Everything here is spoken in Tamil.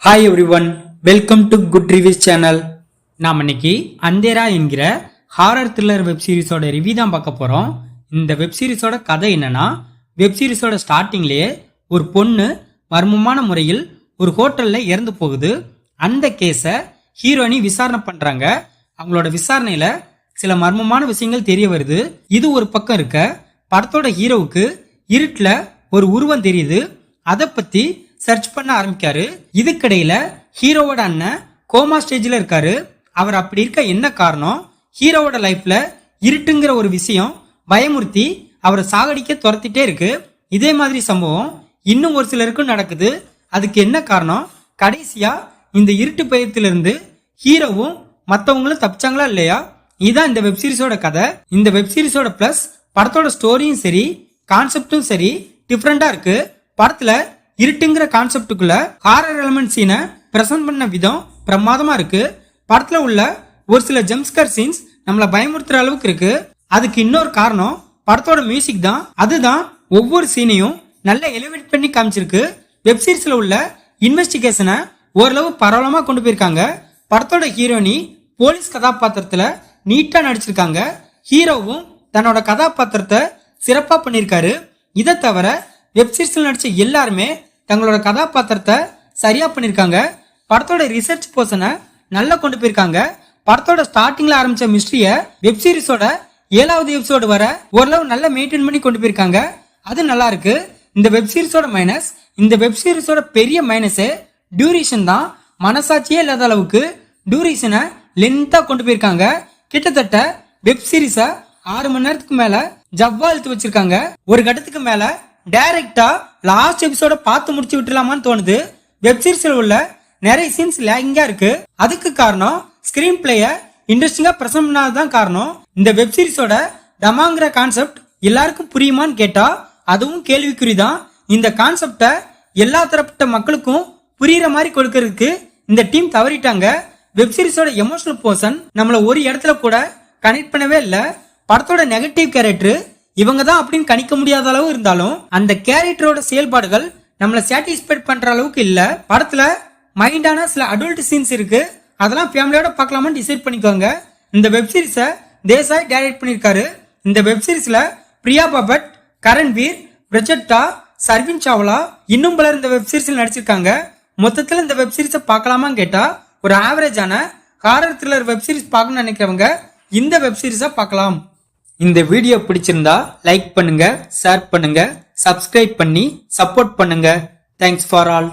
Hi everyone, welcome to good reviews channel. நாம் இன்னைக்கு அந்தேரா என்கிற ஹாரர் த்ரில்லர் வெப் சீரிஸோட ரிவ்யூ தான் பார்க்க போறோம். இந்த வெப் சீரிஸோட கதை என்னன்னா, வெப் சீரிஸோட ஸ்டார்டிங்லேயே ஒரு பொண்ணு மர்மமான முறையில் ஒரு ஹோட்டல்ல இறந்து போகுது. அந்த கேஸை ஹீரோயினி விசாரணை பண்றாங்க. அவங்களோட விசாரணையில சில மர்மமான விஷயங்கள் தெரிய வருது. இது ஒரு பக்கம் இருக்க, படத்தோட ஹீரோவுக்கு இருட்டுல ஒரு உருவம் தெரியுது. அதை பத்தி சர்ச் பண்ண ஆரம்பிக்காரு. இதுக்கிடையில ஹீரோவோட அண்ணன் கோமா ஸ்டேஜ்ல இருக்காரு. அவர் அப்படி இருக்க என்ன காரணம்? ஹீரோவோட லைஃப்ல இருட்டுங்கிற ஒரு விஷயம் பயமுறுத்தி அவரை சாகடிக்க துரத்திட்டே இருக்கு. இதே மாதிரி சம்பவம் இன்னும் ஒரு சிலருக்கும் நடக்குது. அதுக்கு என்ன காரணம்? கடைசியா இந்த இருட்டு பயத்திலிருந்து ஹீரோவும் மற்றவங்களும் தப்பிச்சாங்களா இல்லையா? இதுதான் இந்த வெப் சீரிஸோட கதை. இந்த வெப் சீரிஸோட பிளஸ் படத்தோட ஸ்டோரியும் சரி, கான்செப்டும் சரி டிஃப்ரெண்டா இருக்கு. படத்துல இருட்டுங்கிற கான்செப்டுக்குள்ள ஹாரர் எலிமெண்ட் சீனை பிரசன்ட் பண்ண விதம் பிரமாதமா இருக்கு. படத்துல உள்ள ஒரு சில ஜம்ப்ஸ்கர் சீன்ஸ் நம்மள பயமுறுத்துற அளவுக்கு இருக்கு. அதுக்கு இன்னொரு காரணம் படத்தோட மியூசிக் தான். அதுதான் ஒவ்வொரு சீனையும் நல்லா எலிவேட் பண்ணி காமிச்சிருக்கு. வெப் சீரிஸ்ல உள்ள இன்வெஸ்டிகேஷனை ஓரளவு பரவலமா கொண்டு போயிருக்காங்க. படத்தோட ஹீரோயினி போலீஸ் கதாபாத்திரத்துல நீட்டா நடிச்சிருக்காங்க. ஹீரோவும் தன்னோட கதாபாத்திரத்தை சிறப்பா பண்ணிருக்காரு. இதை தவிர வெப் சீரிஸ்ல நடிச்ச எல்லாருமே தங்களோட கதாபாத்திரத்தை சரியா பண்ணிருக்காங்க. படத்தோட ரிசர்ச் போர்ஷனை நல்லா கொண்டு போயிருக்காங்க. படத்தோட ஸ்டார்டிங்ல ஆரம்பிச்ச மிஸ்ட்ரிய வெப் சீரிஸோட 7வது எபிசோடு வர ஓரளவு நல்லா மெயின்டைன் பண்ணி கொண்டு போயிருக்காங்க. அது நல்லா இருக்கு. இந்த வெப் சீரிஸோட மைனஸ், இந்த வெப் சீரிஸோட பெரிய மைனஸே டியூரேஷன் தான். மனசாட்சியே இல்லாத அளவுக்கு டியூரேஷனை லென்த்தா கொண்டு போயிருக்காங்க. கிட்டத்தட்ட வெப் சீரிஸ 6 மணி நேரத்துக்கு மேல ஜவ்வா இழுத்து வச்சிருக்காங்க. ஒரு கட்டத்துக்கு மேல டைரக்டா லாஸ்ட் எபிசோட பார்த்து முடிச்சு விட்டுலாமான்னு தோணுது. வெப் சீரிஸ்ல உள்ள நிறைய சீன்ஸ் லேகிங்கா இருக்கு. அதுக்கு காரணம் ஸ்கிரீன் பிளேய இன்ட்ரெஸ்டிங்கா பிரசன்ட் பண்ணாததான் காரணம். இந்த வெப் சீரிஸோட டமாங்கிற கான்செப்ட் எல்லாருக்கும் புரியுமான்னு கேட்டா அதுவும் கேள்விக்குறிதான். இந்த கான்செப்ட எல்லா தரப்பட்ட மக்களுக்கும் புரியுற மாதிரி கொடுக்கறதுக்கு இந்த டீம் தவறிட்டாங்க. வெப் சீரிஸோட எமோஷனல் போர்ஷன் நம்மள ஒரு இடத்துல கூட கனெக்ட் பண்ணவே இல்லை. படத்தோட நெகட்டிவ் கேரக்டர் இவங்க தான் அப்படின்னு கணிக்க முடியாத அளவு இருந்தாலும் அந்த கேரக்டரோட செயல்பாடுகள் நம்மளை சாட்டிஸ்ஃபைட் பண்ற அளவுக்கு இல்ல. படத்துல மைண்டான சில அடல்ட் சீன்ஸ் இருக்கு. அதெல்லாம் ஃபேமிலியோட பார்க்கலாமான்னு டிசைட் பண்ணிக்கோங்க. இந்த வெப் சீரிஸை தேசாய் டைரக்ட் பண்ணிருக்காரு. இந்த வெப் சீரிஸ்ல பிரியா பபட், கரண்வீர், பிரஜட்டா, சர்வின் சாவ்லா இன்னும் பலர் இந்த வெப் சீரிஸில் நடிச்சிருக்காங்க. மொத்தத்தில் இந்த வெப் சீரிஸை பார்க்கலாமான்னு கேட்டா ஒரு ஆவரேஜான ஹாரர் த்ரில்லர் வெப் சீரிஸ் பார்க்கணும்னு நினைக்கிறவங்க இந்த வெப் சீரிஸை பார்க்கலாம். இந்த வீடியோ பிடிச்சிருந்தா லைக் பண்ணுங்க, ஷேர் பண்ணுங்க, சப்ஸ்கிரைப் பண்ணி சப்போர்ட் பண்ணுங்க. Thanks for all.